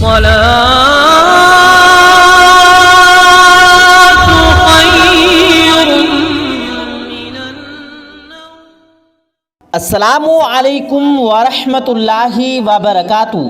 الصلاة خير من النوم. السلام علیکم ورحمۃ اللہ وبرکاتہ.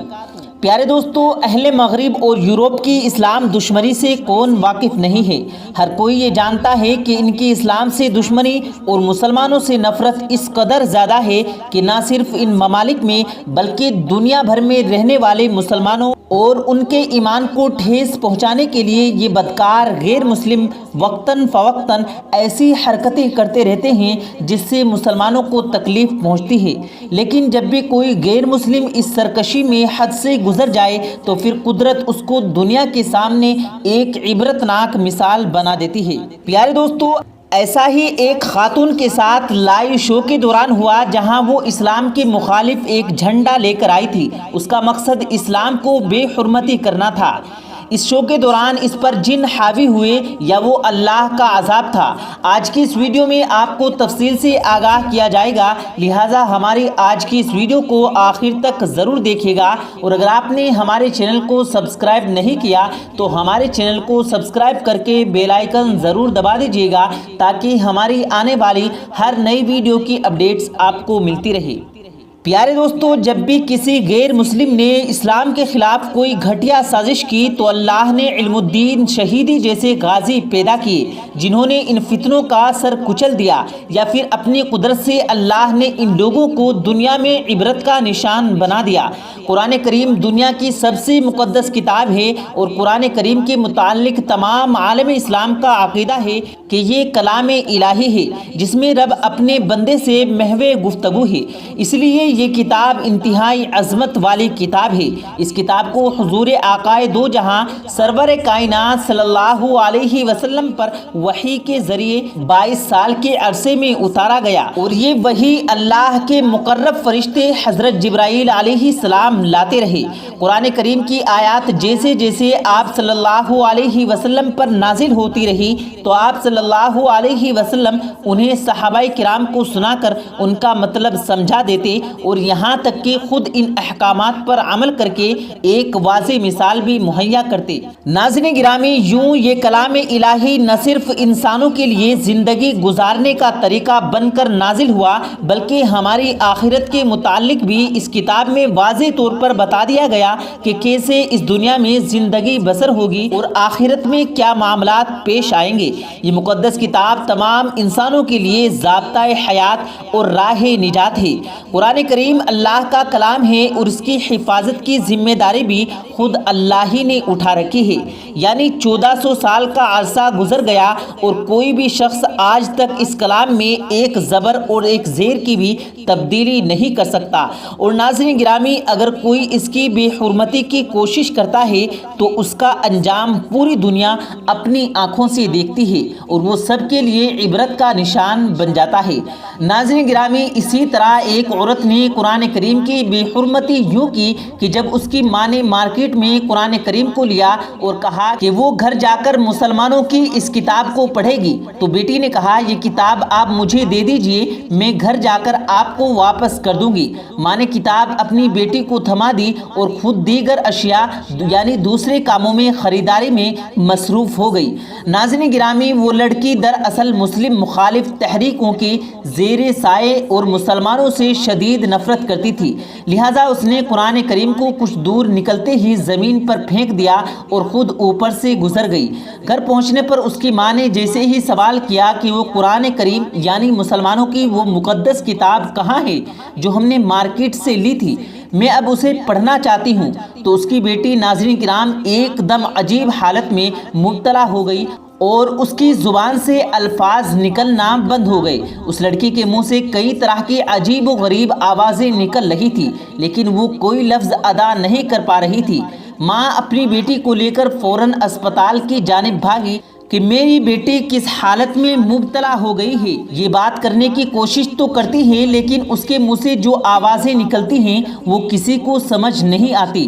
پیارے دوستو، اہل مغرب اور یورپ کی اسلام دشمنی سے کون واقف نہیں ہے؟ ہر کوئی یہ جانتا ہے کہ ان کی اسلام سے دشمنی اور مسلمانوں سے نفرت اس قدر زیادہ ہے کہ نہ صرف ان ممالک میں بلکہ دنیا بھر میں رہنے والے مسلمانوں اور ان کے ایمان کو ٹھیس پہنچانے کے لیے یہ بدکار غیر مسلم وقتاً فوقتاً ایسی حرکتیں کرتے رہتے ہیں جس سے مسلمانوں کو تکلیف پہنچتی ہے. لیکن جب بھی کوئی غیر مسلم اس سرکشی میں حد سے گزر جائے تو پھر قدرت اس کو دنیا کے سامنے ایک عبرتناک مثال بنا دیتی ہے. پیارے دوستو، ایسا ہی ایک خاتون کے ساتھ لائیو شو کے دوران ہوا جہاں وہ اسلام کے مخالف ایک جھنڈا لے کر آئی تھی. اس کا مقصد اسلام کو بے حرمتی کرنا تھا. اس شو کے دوران اس پر جن حاوی ہوئے یا وہ اللہ کا عذاب تھا؟ آج کی اس ویڈیو میں آپ کو تفصیل سے آگاہ کیا جائے گا، لہٰذا ہماری آج کی اس ویڈیو کو آخر تک ضرور دیکھیے گا. اور اگر آپ نے ہمارے چینل کو سبسکرائب نہیں کیا تو ہمارے چینل کو سبسکرائب کر کے بیل آئیکن ضرور دبا دیجیے گا تاکہ ہماری آنے والی ہر نئی ویڈیو کی اپڈیٹس آپ کو ملتی رہے. پیارے دوستو، جب بھی کسی غیر مسلم نے اسلام کے خلاف کوئی گھٹیا سازش کی تو اللہ نے علم الدین شہیدی جیسے غازی پیدا کیے جنہوں نے ان فتنوں کا سر کچل دیا، یا پھر اپنی قدرت سے اللہ نے ان لوگوں کو دنیا میں عبرت کا نشان بنا دیا. قرآن کریم دنیا کی سب سے مقدس کتاب ہے اور قرآن کریم کے متعلق تمام عالم اسلام کا عقیدہ ہے کہ یہ کلام الہی ہے جس میں رب اپنے بندے سے محو گفتگو ہے. اس لیے یہ کتاب انتہائی عظمت والی کتاب ہے. اس کتاب کو حضور آقائے دو جہاں سرور کائنات صلی اللہ علیہ وسلم پر وحی کے ذریعے 22 سال کے عرصے میں اتارا گیا، اور یہ وحی اللہ کے مقرب فرشتے حضرت جبرائیل علیہ السلام لاتے رہے. قرآن کریم کی آیات جیسے جیسے آپ صلی اللہ علیہ وسلم پر نازل ہوتی رہی تو آپ صلی اللہ علیہ وسلم انہیں صحابہ کرام کو سنا کر ان کا مطلب سمجھا دیتے، اور یہاں تک کہ خود ان احکامات پر عمل کر کے ایک واضح مثال بھی مہیا کرتے. ناظرین گرامی، یوں یہ کلام الہی نہ صرف انسانوں کے لیے زندگی گزارنے کا طریقہ بن کر نازل ہوا بلکہ ہماری آخرت کے متعلق بھی اس کتاب میں واضح طور پر بتا دیا گیا کہ کیسے اس دنیا میں زندگی بسر ہوگی اور آخرت میں کیا معاملات پیش آئیں گے. یہ مقدس کتاب تمام انسانوں کے لیے ضابطۂ حیات اور راہ نجات ہے. قرآن کریم اللہ کا کلام ہے اور اس کی حفاظت کی ذمہ داری بھی خود اللہ ہی نے اٹھا رکھی ہے. یعنی 1400 سال کا عرصہ گزر گیا اور کوئی بھی شخص آج تک اس کلام میں ایک زبر اور ایک زیر کی بھی تبدیلی نہیں کر سکتا. اور ناظرین گرامی، اگر کوئی اس کی بے حرمتی کی کوشش کرتا ہے تو اس کا انجام پوری دنیا اپنی آنکھوں سے دیکھتی ہے اور وہ سب کے لیے عبرت کا نشان بن جاتا ہے. ناظرین گرامی، اسی طرح ایک عورت نے قرآن کریم کی بے حرمتی یوں کی کہ جب اس کی ماں نے مارکیٹ میں قرآن کریم کو لیا اور کہا کہ وہ گھر جا کر مسلمانوں کی اس کتاب کو پڑھے گی تو بیٹی نے کہا یہ کتاب آپ مجھے دے دیجئے، میں گھر جا کر آپ کو واپس کر دوں گی. ماں نے کتاب اپنی بیٹی کو تھما دی اور خود دیگر اشیاء یعنی دوسرے کاموں میں خریداری میں مصروف ہو گئی. ناظرین گرامی، وہ لڑکی دراصل مسلم مخالف تحریکوں کے زیر سائے اور مسلمانوں سے شدید نفرت کرتی تھی، لہٰذا اس نے قرآن کریم کو کچھ دور نکلتے ہی زمین پر پھینک دیا اور خود اوپر سے گزر گئی. گھر پہنچنے پر اس کی ماں نے جیسے ہی سوال کیا کہ وہ قرآن کریم یعنی مسلمانوں کی وہ مقدس کتاب کہاں ہے جو ہم نے مارکیٹ سے لی تھی، میں اب اسے پڑھنا چاہتی ہوں، تو اس کی بیٹی ناظرین کرام ایک دم عجیب حالت میں مبتلا ہو گئی اور اس کی زبان سے الفاظ نکلنا بند ہو گئے. اس لڑکی کے منہ سے کئی طرح کی عجیب و غریب آوازیں نکل رہی تھی لیکن وہ کوئی لفظ ادا نہیں کر پا رہی تھی. ماں اپنی بیٹی کو لے کر فوراً اسپتال کی جانب بھاگی کہ میری بیٹی کس حالت میں مبتلا ہو گئی ہے. یہ بات کرنے کی کوشش تو کرتی ہے لیکن اس کے منہ سے جو آوازیں نکلتی ہیں وہ کسی کو سمجھ نہیں آتی.